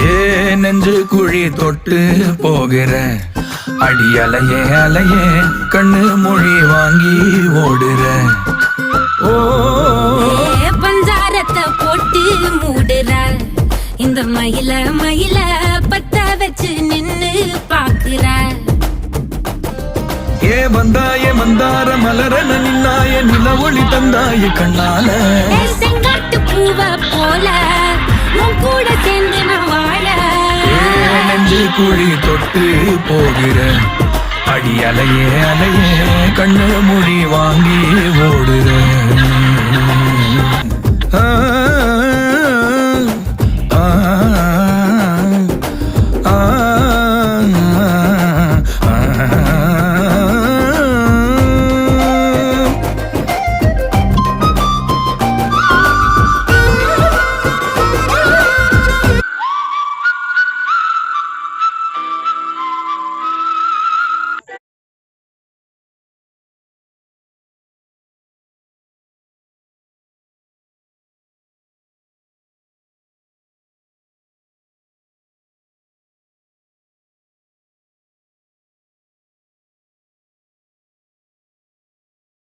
ஏ நெஞ்சு குழி தொட்டு போகிற அடி அலையே அலையே கண்ணு மொழி வாங்கி ஓடுற. ஓ பஞ்சாரத்தை போட்டு மூடுற இந்த மயில மயில பத்த வச்சு நின்னு பாக்குற. ஏ வந்தாய மந்தார மலரன நின்னாய நில ஒளி தந்தாய கண்ணால. செங்காட்டு பூவ போல உன் கூட சேர்ந்து நான் வாழ. நெஞ்சு குழி தொட்டு போகிற அடி அலையே அலையே கண்ணு மொழி வாங்கி ஓடுற. ஆ ஆ